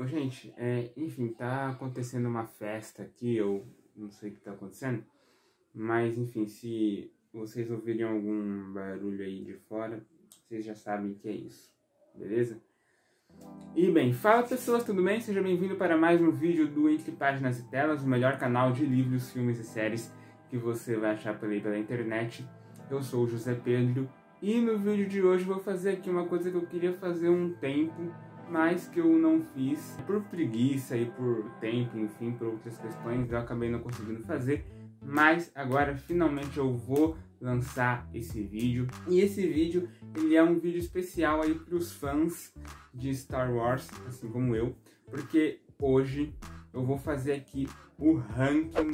Ô, gente, enfim, tá acontecendo uma festa aqui, eu não sei o que tá acontecendo, mas enfim, se vocês ouvirem algum barulho aí de fora, vocês já sabem que é isso, beleza? E bem, fala pessoas, tudo bem? Seja bem-vindo para mais um vídeo do Entre Páginas e Telas, o melhor canal de livros, filmes e séries que você vai achar por aí pela internet. Eu sou o José Pedro e no vídeo de hoje vou fazer aqui uma coisa que eu queria fazer há um tempo, mas que eu não fiz por preguiça e por tempo, enfim, por outras questões, eu acabei não conseguindo fazer, mas agora finalmente eu vou lançar esse vídeo. E esse vídeo, ele é um vídeo especial aí para os fãs de Star Wars, assim como eu, porque hoje eu vou fazer aqui o ranking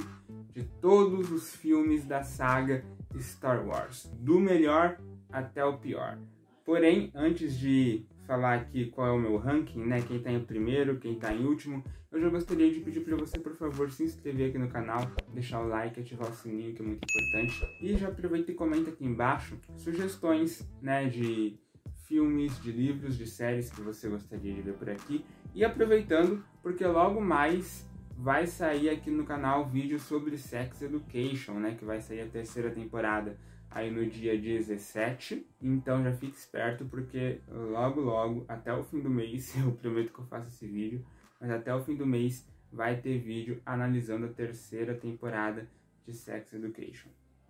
de todos os filmes da saga Star Wars, do melhor até o pior. Porém, antes de falar aqui qual é o meu ranking, né, quem tá em primeiro, quem tá em último, eu já gostaria de pedir para você, por favor, se inscrever aqui no canal, deixar o like, ativar o sininho, que é muito importante, e já aproveita e comenta aqui embaixo sugestões, né, de filmes, de livros, de séries que você gostaria de ver por aqui. E aproveitando, porque logo mais vai sair aqui no canal vídeo sobre Sex Education, né, que vai sair a terceira temporada aí no dia 17, então já fique esperto, porque logo, até o fim do mês, eu prometo que eu faço esse vídeo, mas até o fim do mês vai ter vídeo analisando a terceira temporada de Sex Education,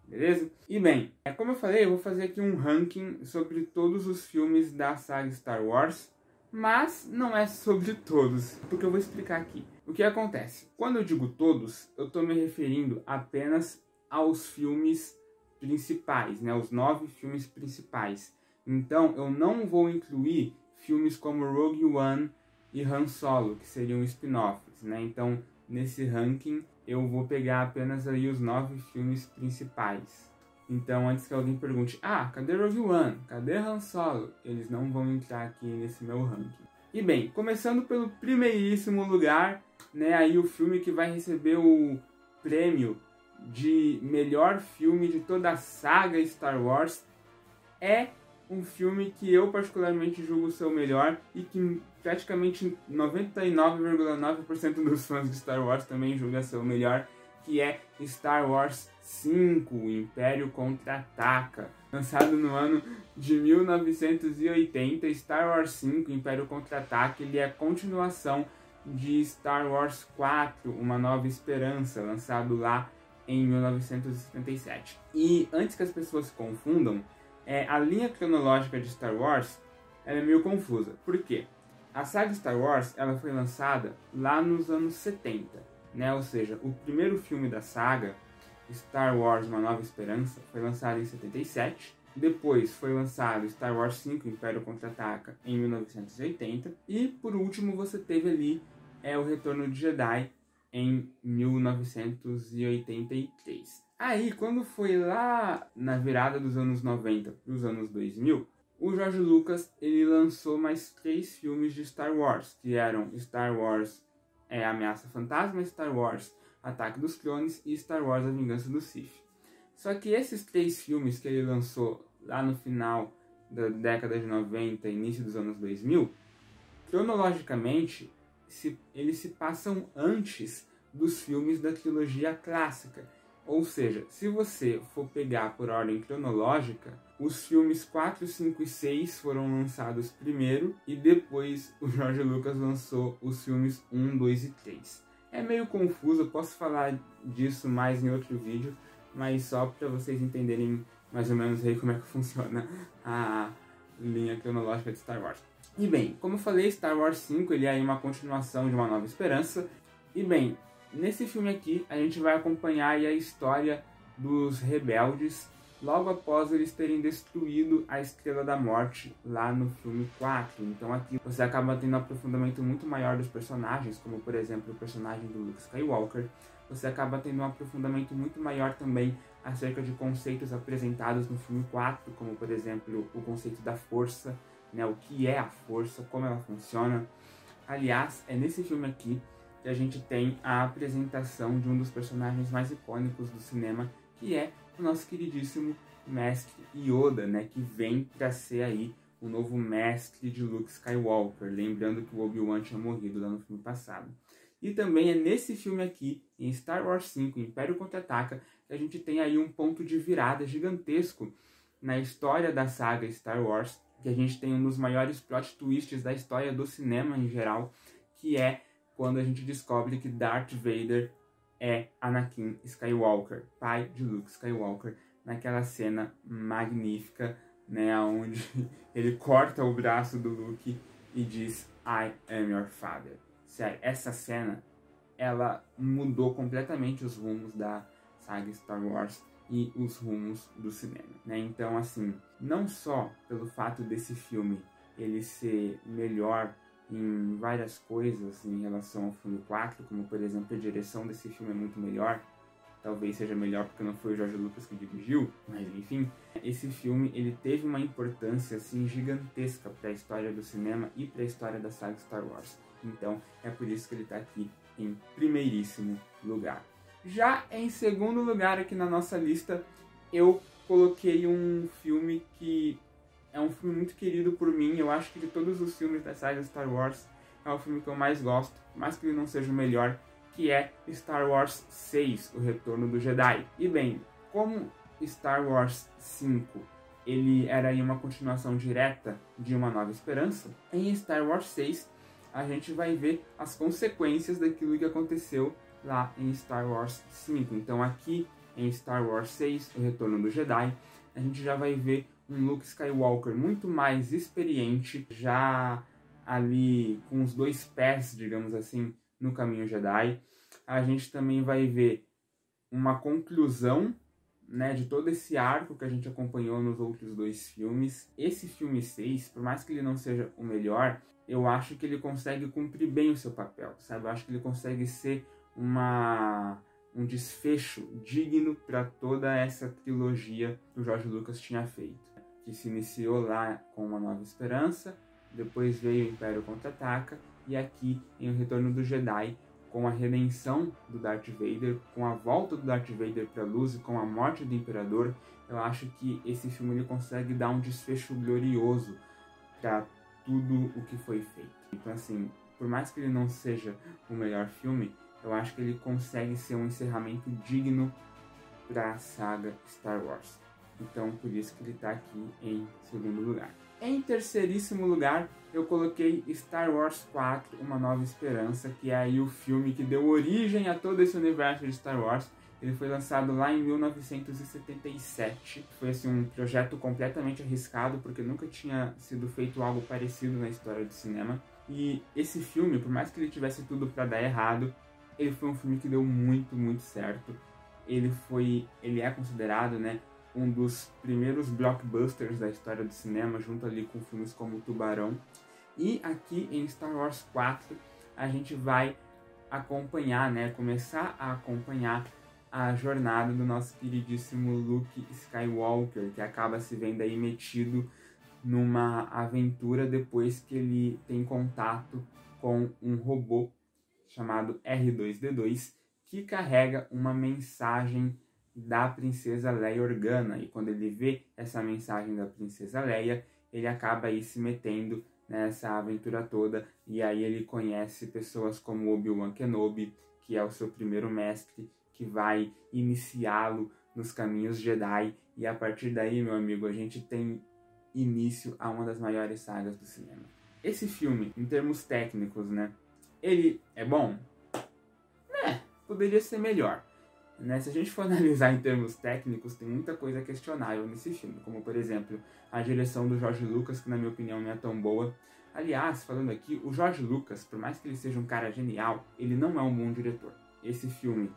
beleza? E bem, como eu falei, eu vou fazer aqui um ranking sobre todos os filmes da saga Star Wars, mas não é sobre todos, porque eu vou explicar aqui. O que acontece? Quando eu digo todos, eu estou me referindo apenas aos filmes principais, né, os 9 filmes principais. Então eu não vou incluir filmes como Rogue One e Han Solo, que seriam spin-offs, né? Então nesse ranking eu vou pegar apenas aí os 9 filmes principais. Então antes que alguém pergunte, cadê Rogue One? Cadê Han Solo? Eles não vão entrar aqui nesse meu ranking. E bem, começando pelo primeiríssimo lugar, né, aí o filme que vai receber o prêmio de melhor filme de toda a saga Star Wars, é um filme que eu particularmente julgo ser o melhor e que praticamente 99,9% dos fãs de Star Wars também julgam ser o melhor, que é Star Wars 5, o Império Contra-Ataca. Lançado no ano de 1980, Star Wars 5, Império Contra-Ataca, ele é a continuação de Star Wars 4, Uma Nova Esperança, lançado lá em 1977. E antes que as pessoas se confundam, a linha cronológica de Star Wars ela é meio confusa. Por quê? A saga Star Wars ela foi lançada lá nos anos 70, né? Ou seja, o primeiro filme da saga, Star Wars Uma Nova Esperança, foi lançado em 77. Depois foi lançado Star Wars 5, Império Contra-Ataca, em 1980. E por último você teve ali o Retorno de Jedi, em 1983. Aí, quando foi lá na virada dos anos 90 para os anos 2000, o George Lucas ele lançou mais 3 filmes de Star Wars, que eram Star Wars Ameaça Fantasma, Star Wars Ataque dos Clones e Star Wars A Vingança do Sith. Só que esses 3 filmes que ele lançou lá no final da década de 90 e início dos anos 2000, cronologicamente, eles se passam antes dos filmes da trilogia clássica. Ou seja, se você for pegar por ordem cronológica, os filmes 4, 5 e 6 foram lançados primeiro e depois o George Lucas lançou os filmes 1, 2 e 3. É meio confuso, eu posso falar disso mais em outro vídeo, mas só para vocês entenderem mais ou menos aí como é que funciona a linha cronológica de Star Wars. E bem, como eu falei, Star Wars 5 ele é aí uma continuação de Uma Nova Esperança. E bem, nesse filme aqui a gente vai acompanhar aí a história dos rebeldes logo após eles terem destruído a Estrela da Morte lá no filme 4. Então aqui você acaba tendo um aprofundamento muito maior dos personagens, como por exemplo o personagem do Luke Skywalker. Você acaba tendo um aprofundamento muito maior também acerca de conceitos apresentados no filme 4, como por exemplo o conceito da força, né, o que é a força, como ela funciona. Aliás, é nesse filme aqui que a gente tem a apresentação de um dos personagens mais icônicos do cinema, que é o nosso queridíssimo Mestre Yoda, né, que vem para ser aí o novo mestre de Luke Skywalker, lembrando que o Obi-Wan tinha morrido lá no filme passado. E também é nesse filme aqui, em Star Wars 5, Império Contra-Ataca, que a gente tem aí um ponto de virada gigantesco na história da saga Star Wars, que a gente tem um dos maiores plot twists da história do cinema em geral, que é quando a gente descobre que Darth Vader é Anakin Skywalker, pai de Luke Skywalker, naquela cena magnífica, né, onde ele corta o braço do Luke e diz I am your father. Sério, essa cena, ela mudou completamente os rumos da saga Star Wars e os rumos do cinema, né? Então, assim, não só pelo fato desse filme ele ser melhor em várias coisas em relação ao filme 4, como, por exemplo, a direção desse filme é muito melhor, talvez seja melhor porque não foi o George Lucas que dirigiu, mas enfim, esse filme ele teve uma importância assim gigantesca para a história do cinema e para a história da saga Star Wars. Então, é por isso que ele está aqui em primeiríssimo lugar. Já em segundo lugar aqui na nossa lista, eu coloquei um filme que é um filme muito querido por mim. Eu acho que de todos os filmes da saga Star Wars, é o filme que eu mais gosto, mais que ele não seja o melhor, que é Star Wars 6, O Retorno do Jedi. E bem, como Star Wars 5 ele era aí uma continuação direta de Uma Nova Esperança, em Star Wars 6 a gente vai ver as consequências daquilo que aconteceu lá em Star Wars 5. Então aqui em Star Wars 6, O Retorno do Jedi, a gente já vai ver um Luke Skywalker muito mais experiente, já ali com os 2 pés, digamos assim, no caminho Jedi. A gente também vai ver uma conclusão, né, de todo esse arco que a gente acompanhou nos outros 2 filmes. Esse filme 6, por mais que ele não seja o melhor, eu acho que ele consegue cumprir bem o seu papel, sabe? Eu acho que ele consegue ser um desfecho digno para toda essa trilogia que o George Lucas tinha feito, que se iniciou lá com Uma Nova Esperança, depois veio o Império Contra-Ataca, e aqui em O Retorno do Jedi, com a redenção do Darth Vader, com a volta do Darth Vader para a luz e com a morte do Imperador. Eu acho que esse filme ele consegue dar um desfecho glorioso para tudo o que foi feito. Então, assim, por mais que ele não seja o melhor filme, eu acho que ele consegue ser um encerramento digno para a saga Star Wars. Então, por isso que ele está aqui em segundo lugar. Em terceiríssimo lugar, eu coloquei Star Wars 4, Uma Nova Esperança, que é aí o filme que deu origem a todo esse universo de Star Wars. Ele foi lançado lá em 1977. Foi assim, um projeto completamente arriscado, porque nunca tinha sido feito algo parecido na história do cinema. E esse filme, por mais que ele tivesse tudo para dar errado, ele foi um filme que deu muito, muito certo. Ele é considerado, né, um dos primeiros blockbusters da história do cinema, junto ali com filmes como Tubarão. E aqui em Star Wars 4, a gente vai acompanhar, né, começar a acompanhar a jornada do nosso queridíssimo Luke Skywalker, que acaba se vendo aí metido numa aventura depois que ele tem contato com um robô chamado R2-D2, que carrega uma mensagem da Princesa Leia Organa. E quando ele vê essa mensagem da Princesa Leia, ele acaba aí se metendo nessa aventura toda, e aí ele conhece pessoas como Obi-Wan Kenobi, que é o seu primeiro mestre, que vai iniciá-lo nos caminhos Jedi, e a partir daí, meu amigo, a gente tem início a uma das maiores sagas do cinema. Esse filme, em termos técnicos, né, ele é bom? Poderia ser melhor. Né? Se a gente for analisar em termos técnicos, tem muita coisa questionável nesse filme, como por exemplo, a direção do George Lucas, que na minha opinião não é tão boa. Aliás, falando aqui, o George Lucas, por mais que ele seja um cara genial, ele não é um bom diretor. Esse filme,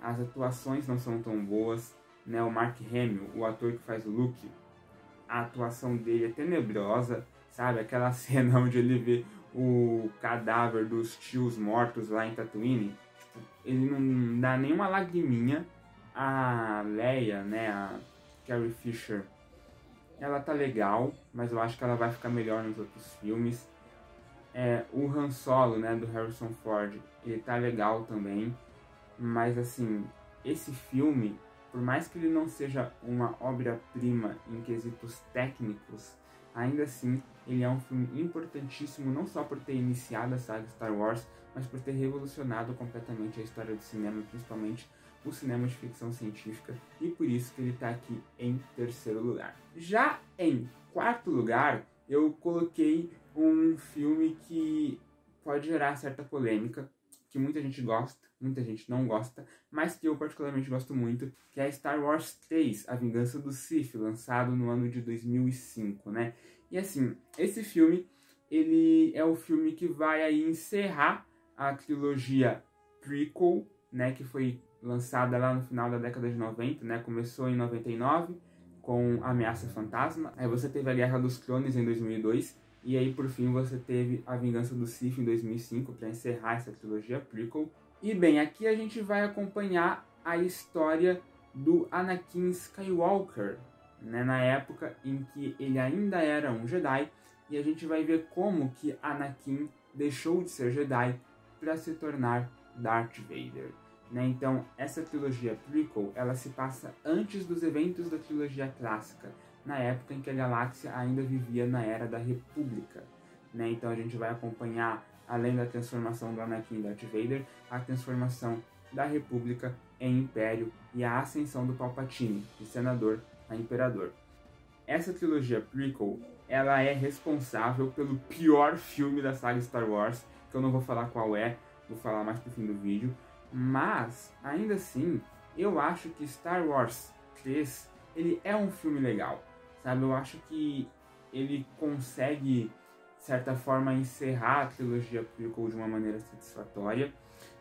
as atuações não são tão boas, né? O Mark Hamill, o ator que faz o Luke, a atuação dele é tenebrosa, sabe? Aquela cena onde ele vê o cadáver dos tios mortos lá em Tatooine, ele não dá nenhuma lagriminha. A Leia, né, a Carrie Fisher, ela tá legal, mas eu acho que ela vai ficar melhor nos outros filmes. O Han Solo, né, do Harrison Ford, ele tá legal também, mas assim, esse filme, por mais que ele não seja uma obra-prima em quesitos técnicos, ainda assim ele é um filme importantíssimo, não só por ter iniciado a saga Star Wars, mas por ter revolucionado completamente a história do cinema, principalmente o cinema de ficção científica, e por isso que ele está aqui em terceiro lugar. Já em quarto lugar, eu coloquei um filme que pode gerar certa polêmica, que muita gente gosta, muita gente não gosta, mas que eu particularmente gosto muito, que é Star Wars 3, A Vingança do Sith, lançado no ano de 2005, né? E assim, esse filme, ele é o filme que vai aí encerrar a trilogia prequel, né, que foi lançada lá no final da década de 90, né? Começou em 99 com Ameaça Fantasma, aí você teve a Guerra dos Clones em 2002, e aí por fim você teve A Vingança do Sith em 2005 para encerrar essa trilogia prequel. E bem, aqui a gente vai acompanhar a história do Anakin Skywalker, né, na época em que ele ainda era um Jedi, e a gente vai ver como que Anakin deixou de ser Jedi para se tornar Darth Vader. Né? Então, essa trilogia prequel, ela se passa antes dos eventos da trilogia clássica, na época em que a galáxia ainda vivia na Era da República. Né? Então a gente vai acompanhar, além da transformação do Anakin em Darth Vader, a transformação da República em Império e a ascensão do Palpatine, de Senador a Imperador. Essa trilogia prequel, ela é responsável pelo pior filme da saga Star Wars, que eu não vou falar qual é, vou falar mais pro fim do vídeo, mas, ainda assim, eu acho que Star Wars 3, ele é um filme legal, sabe? Eu acho que ele consegue, de certa forma, encerrar a trilogia prequel de uma maneira satisfatória,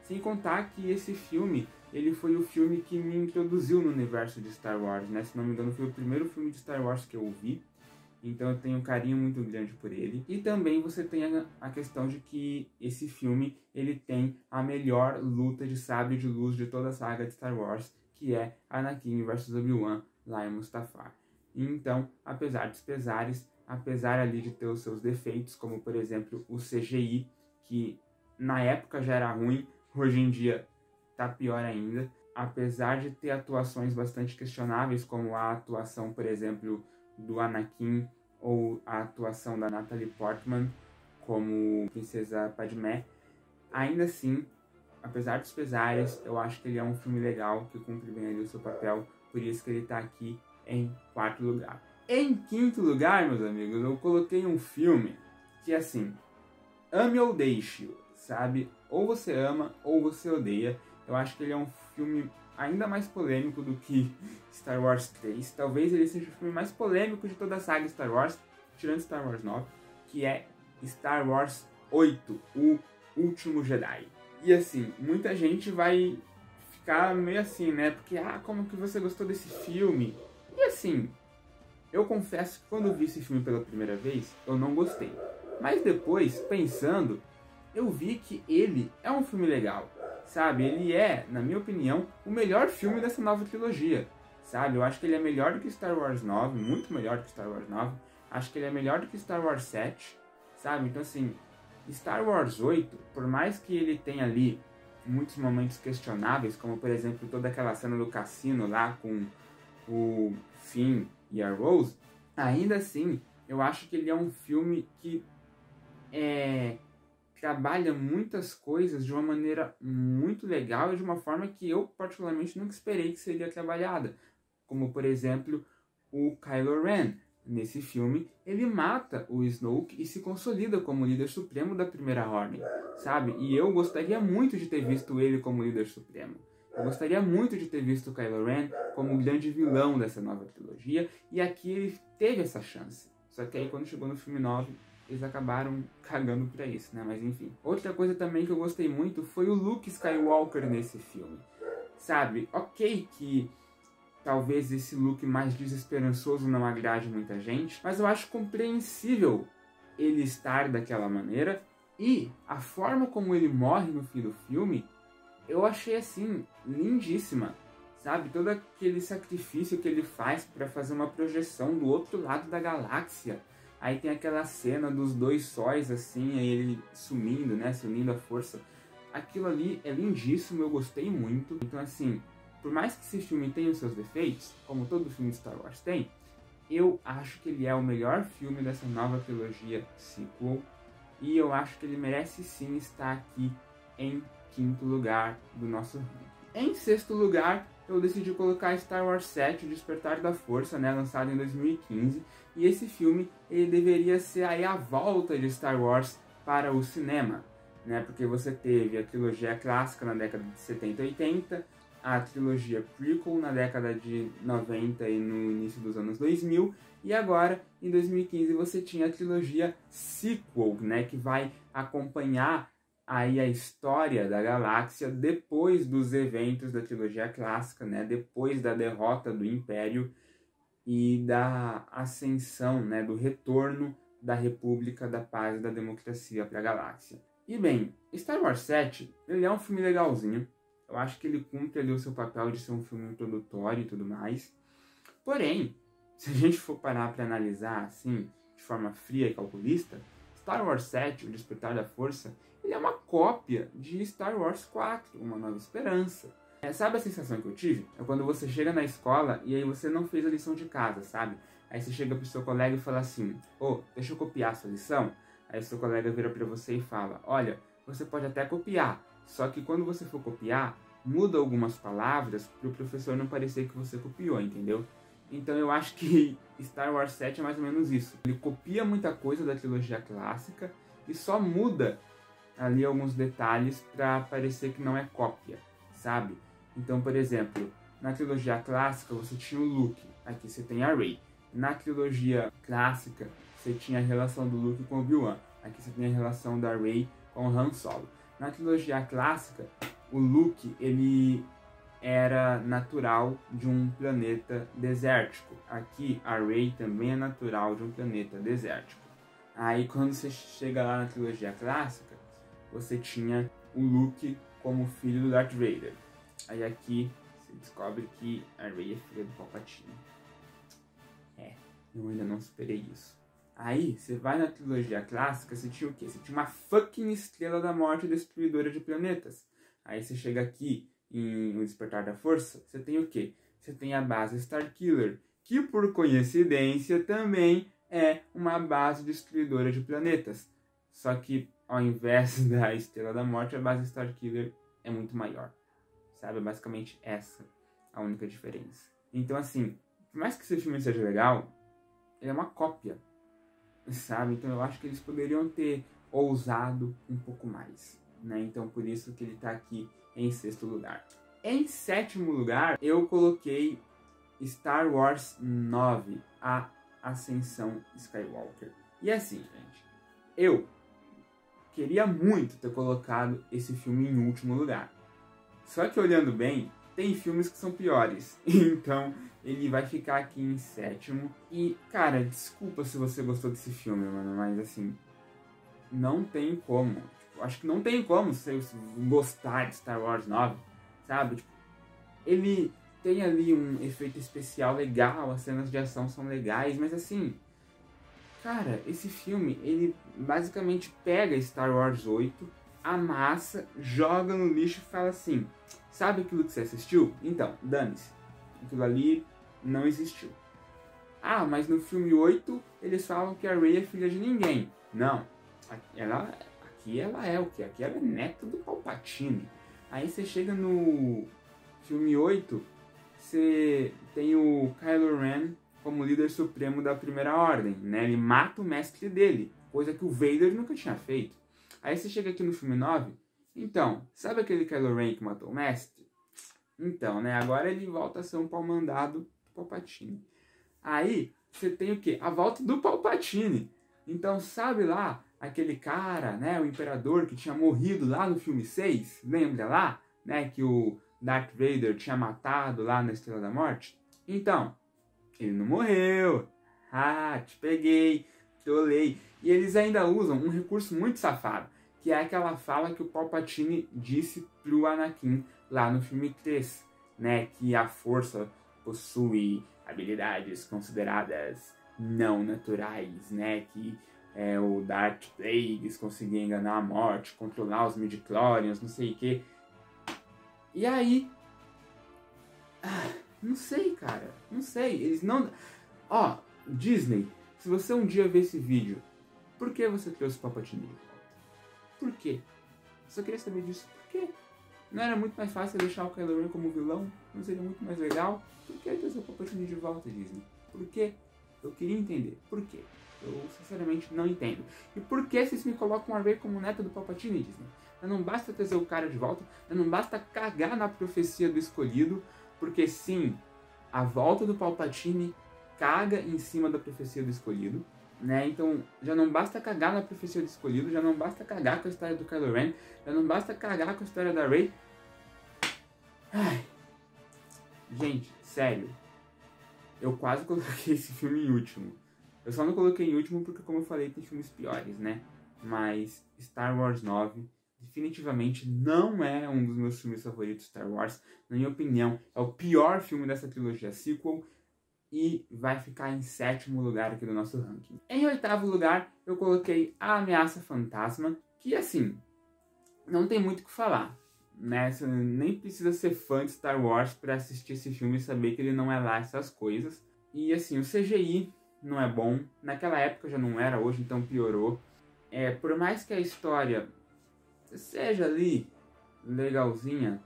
sem contar que esse filme, ele foi o filme que me introduziu no universo de Star Wars, né? Se não me engano, foi o primeiro filme de Star Wars que eu vi, então eu tenho um carinho muito grande por ele. E também você tem a questão de que esse filme, ele tem a melhor luta de sabre de luz de toda a saga de Star Wars, que é Anakin vs Obi-Wan lá em Mustafar. Então, apesar dos pesares, apesar ali de ter os seus defeitos, como por exemplo o CGI, que na época já era ruim, hoje em dia tá pior ainda, apesar de ter atuações bastante questionáveis, como a atuação, por exemplo, do Anakin, ou a atuação da Natalie Portman como Princesa Padmé, ainda assim, apesar dos pesares, eu acho que ele é um filme legal, que cumpre bem ali o seu papel, por isso que ele está aqui em quarto lugar. Em quinto lugar, meus amigos, eu coloquei um filme que, assim, ame ou deixe, sabe? Ou você ama, ou você odeia. Eu acho que ele é um filme ainda mais polêmico do que Star Wars 3. Talvez ele seja o filme mais polêmico de toda a saga Star Wars, tirando Star Wars 9, que é Star Wars 8, O Último Jedi. E assim, muita gente vai ficar meio assim, né? Porque, como que você gostou desse filme? E assim, eu confesso que quando eu vi esse filme pela primeira vez, eu não gostei. Mas depois, pensando, eu vi que ele é um filme legal. Sabe, ele é, na minha opinião, o melhor filme dessa nova trilogia, sabe? Eu acho que ele é melhor do que Star Wars 9, muito melhor do que Star Wars 9. Acho que ele é melhor do que Star Wars 7, sabe? Então, assim, Star Wars 8, por mais que ele tenha ali muitos momentos questionáveis, como, por exemplo, toda aquela cena do cassino lá com o Finn e a Rose, ainda assim, eu acho que ele é um filme que trabalha muitas coisas de uma maneira muito legal e de uma forma que eu particularmente nunca esperei que seria trabalhada. Como, por exemplo, o Kylo Ren. Nesse filme, ele mata o Snoke e se consolida como líder supremo da Primeira Ordem, sabe? E eu gostaria muito de ter visto ele como líder supremo. Eu gostaria muito de ter visto o Kylo Ren como o grande vilão dessa nova trilogia, e aqui ele teve essa chance. Só que aí quando chegou no filme 9, eles acabaram cagando pra isso, né? Mas enfim. Outra coisa também que eu gostei muito foi o Luke Skywalker nesse filme. Sabe? Ok que talvez esse look mais desesperançoso não agrade muita gente, mas eu acho compreensível ele estar daquela maneira, e a forma como ele morre no fim do filme, eu achei assim, lindíssima. Sabe? Todo aquele sacrifício que ele faz para fazer uma projeção do outro lado da galáxia. Aí tem aquela cena dos dois sóis, assim, aí ele sumindo, né? Se unindo à força. Aquilo ali é lindíssimo, eu gostei muito. Então, assim, por mais que esse filme tenha os seus defeitos, como todo filme de Star Wars tem, Eu acho que ele é o melhor filme dessa nova trilogia sequel. E eu acho que ele merece sim estar aqui em quinto lugar do nosso ranking. Em sexto lugar, eu decidi colocar Star Wars 7, O Despertar da Força, né, lançado em 2015. E esse filme ele deveria ser aí a volta de Star Wars para o cinema, né? Porque você teve a trilogia clássica na década de 70 e 80, a trilogia prequel na década de 90 e no início dos anos 2000, e agora, em 2015, você tinha a trilogia sequel, né, que vai acompanhar aí a história da galáxia depois dos eventos da trilogia clássica, né, depois da derrota do Império e da ascensão, né, do retorno da República, da Paz e da Democracia para a galáxia. E bem, Star Wars 7, ele é um filme legalzinho. Eu acho que ele cumpre ali o seu papel de ser um filme introdutório e tudo mais. Porém, se a gente for parar para analisar assim, de forma fria e calculista, Star Wars 7, O Despertar da Força, ele é uma cópia de Star Wars 4, Uma Nova Esperança. Sabe a sensação que eu tive? É quando você chega na escola e aí você não fez a lição de casa, sabe? Aí você chega pro seu colega e fala assim, deixa eu copiar a sua lição. Aí o seu colega vira para você e fala, olha, você pode até copiar, só que quando você for copiar, muda algumas palavras para o professor não parecer que você copiou, entendeu? Então eu acho que Star Wars 7 é mais ou menos isso. Ele copia muita coisa da trilogia clássica e só muda ali alguns detalhes para parecer que não é cópia, sabe? Então, por exemplo, na trilogia clássica você tinha o Luke, aqui você tem a Rey. Na trilogia clássica você tinha a relação do Luke com o Obi-Wan, aqui você tem a relação da Rey com o Han Solo. Na trilogia clássica, o Luke, ele era natural de um planeta desértico. Aqui, a Rey também é natural de um planeta desértico. Aí, quando você chega lá na trilogia clássica, você tinha o Luke como filho do Darth Vader. Aí aqui, você descobre que a Rey é filha do Palpatine. Eu ainda não superei isso. Aí, você vai na trilogia clássica, você tinha o quê? Você tinha uma fucking Estrela da Morte destruidora de planetas. Aí você chega aqui em O Despertar da Força, você tem o quê? Você tem a base Starkiller, que por coincidência também é uma base destruidora de planetas. Só que ao invés da Estrela da Morte, a base Starkiller é muito maior. Sabe? É basicamente essa a única diferença. Então assim, por mais que esse filme seja legal, ele é uma cópia, sabe? Então eu acho que eles poderiam ter ousado um pouco mais, né? Então por isso que ele tá aqui em sexto lugar. Em sétimo lugar, eu coloquei Star Wars 9, A Ascensão Skywalker. E assim, gente, eu queria muito ter colocado esse filme em último lugar. Só que olhando bem, tem filmes que são piores. Então ele vai ficar aqui em sétimo. E, cara, desculpa se você gostou desse filme, mano, mas assim, não tem como. Tipo, acho que não tem como você gostar de Star Wars 9, sabe? Tipo, ele tem ali um efeito especial legal, as cenas de ação são legais, mas assim, cara, esse filme, ele basicamente pega Star Wars 8, amassa, joga no lixo e fala assim, sabe aquilo que você assistiu? Então, dane-se, aquilo ali não existiu. Ah, mas no filme 8 eles falam que a Rey é filha de ninguém. Não, aqui ela é o quê? Aqui ela é neta do Palpatine. Aí você chega no filme 8, você tem o Kylo Ren como líder supremo da Primeira Ordem, né? Ele mata o mestre dele, coisa que o Vader nunca tinha feito. Aí você chega aqui no filme 9, então, sabe aquele Kylo Ren que matou o mestre? Então, né, agora ele volta a ser um pau-mandado do Palpatine. Aí, você tem o quê? A volta do Palpatine. Então, sabe lá, aquele cara, né, o Imperador que tinha morrido lá no filme 6, lembra lá, né, que o Darth Vader tinha matado lá na Estrela da Morte? Então, ele não morreu. Ah, te peguei, trolei. E eles ainda usam um recurso muito safado, que é aquela fala que o Palpatine disse pro Anakin lá no filme 3, né, que a força possui habilidades consideradas não naturais, né, que o Darth Plagueis conseguia enganar a morte, controlar os midichlorians, não sei o que. E aí, não sei, cara, não sei, eles não... Disney, se você um dia ver esse vídeo, por que você trouxe o Palpatine de volta? Por quê? Eu só queria saber disso. Por quê? Não era muito mais fácil deixar o Kylo Ren como vilão? Não seria muito mais legal? Por que trazer o Palpatine de volta, Disney? Por quê? Eu queria entender. Por quê? Eu sinceramente não entendo. E por que vocês me colocam a Rey como neta do Palpatine, Disney? Não basta trazer o cara de volta, não basta cagar na profecia do escolhido, porque sim, a volta do Palpatine caga em cima da profecia do escolhido, né? Então já não basta cagar na profecia do escolhido, já não basta cagar com a história do Kylo Ren, já não basta cagar com a história da Rey. Ai. Gente, sério, eu quase coloquei esse filme em último. Eu só não coloquei em último porque, como eu falei, tem filmes piores, né? Mas Star Wars 9 definitivamente não é um dos meus filmes favoritos de Star Wars. Na minha opinião, é o pior filme dessa trilogia sequel e vai ficar em 7º lugar aqui do nosso ranking. Em 8º lugar, eu coloquei A Ameaça Fantasma, que assim, não tem muito o que falar, né? Você nem precisa ser fã de Star Wars para assistir esse filme e saber que ele não é lá essas coisas. E assim, o CGI não é bom, naquela época já não era, hoje então piorou. Por mais que a história seja ali legalzinha,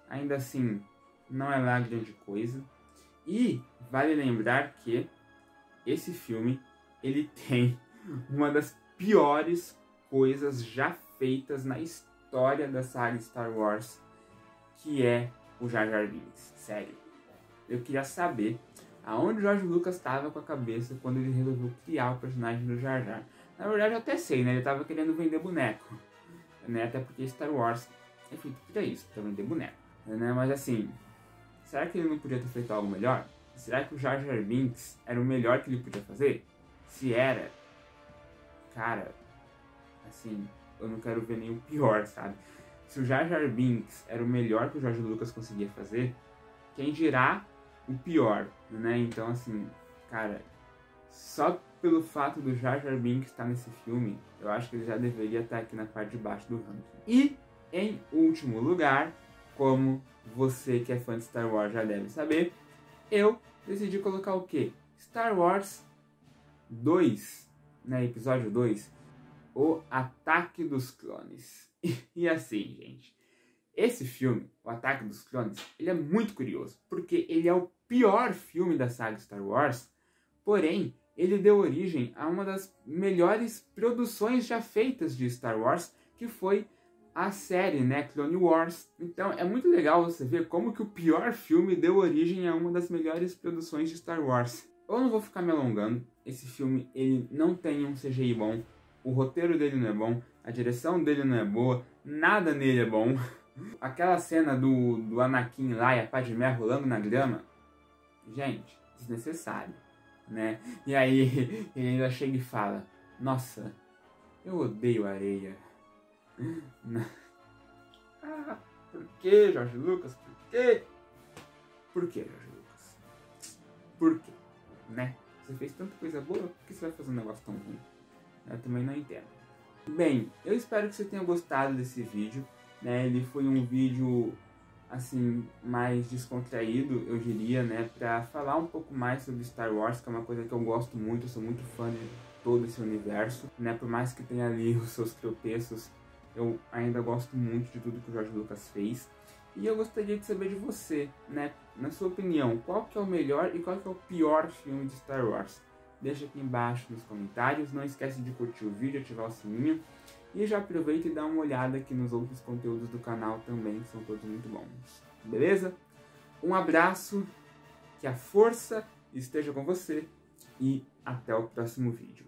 ainda assim não é lá grande coisa. E vale lembrar que esse filme ele tem uma das piores coisas já feitas na história da saga Star Wars, que é o Jar Jar Binks. Sério, eu queria saber aonde o George Lucas estava com a cabeça quando ele resolveu criar o personagem do Jar Jar. Na verdade eu até sei, né? Ele estava querendo vender boneco, né? Até porque Star Wars é feito pra isso, pra vender boneco, né? Mas assim, será que ele não podia ter feito algo melhor? Será que o Jar Jar Binks era o melhor que ele podia fazer? Se era, cara, assim, eu não quero ver nenhum pior, sabe? Se o Jar Jar Binks era o melhor que o George Lucas conseguia fazer, quem dirá o pior, né? Então, assim, cara, só pelo fato do Jar Jar Binks estar nesse filme, eu acho que ele já deveria estar aqui na parte de baixo do ranking. E, em último lugar, como você que é fã de Star Wars já deve saber, eu decidi colocar o quê? Star Wars 2, né? Episódio 2, O Ataque dos Clones. E assim, gente, esse filme, O Ataque dos Clones, ele é muito curioso, porque ele é o pior filme da saga Star Wars, porém, ele deu origem a uma das melhores produções já feitas de Star Wars, que foi a série, né, Clone Wars. Então é muito legal você ver como que o pior filme deu origem a uma das melhores produções de Star Wars. Eu não vou ficar me alongando, esse filme ele não tem um CGI bom, o roteiro dele não é bom, a direção dele não é boa, nada nele é bom. Aquela cena do Anakin lá e a Padmé rolando na grama, gente, desnecessário, né? E aí ele ainda chega e fala, nossa, eu odeio areia. Ah, por que, George Lucas? Por quê? Por que, George Lucas? Por quê? Né? Você fez tanta coisa boa, por que você vai fazer um negócio tão ruim? Eu também não entendo. Bem, eu espero que você tenha gostado desse vídeo, né? Ele foi um vídeo, assim, mais descontraído, eu diria, né? Pra falar um pouco mais sobre Star Wars, que é uma coisa que eu gosto muito, eu sou muito fã de todo esse universo, né? Por mais que tenha ali os seus tropeços, eu ainda gosto muito de tudo que o George Lucas fez. E eu gostaria de saber de você, né? Na sua opinião, qual que é o melhor e qual que é o pior filme de Star Wars? Deixa aqui embaixo nos comentários. Não esquece de curtir o vídeo, ativar o sininho. E já aproveita e dá uma olhada aqui nos outros conteúdos do canal também, que são todos muito bons. Beleza? Um abraço, que a força esteja com você e até o próximo vídeo.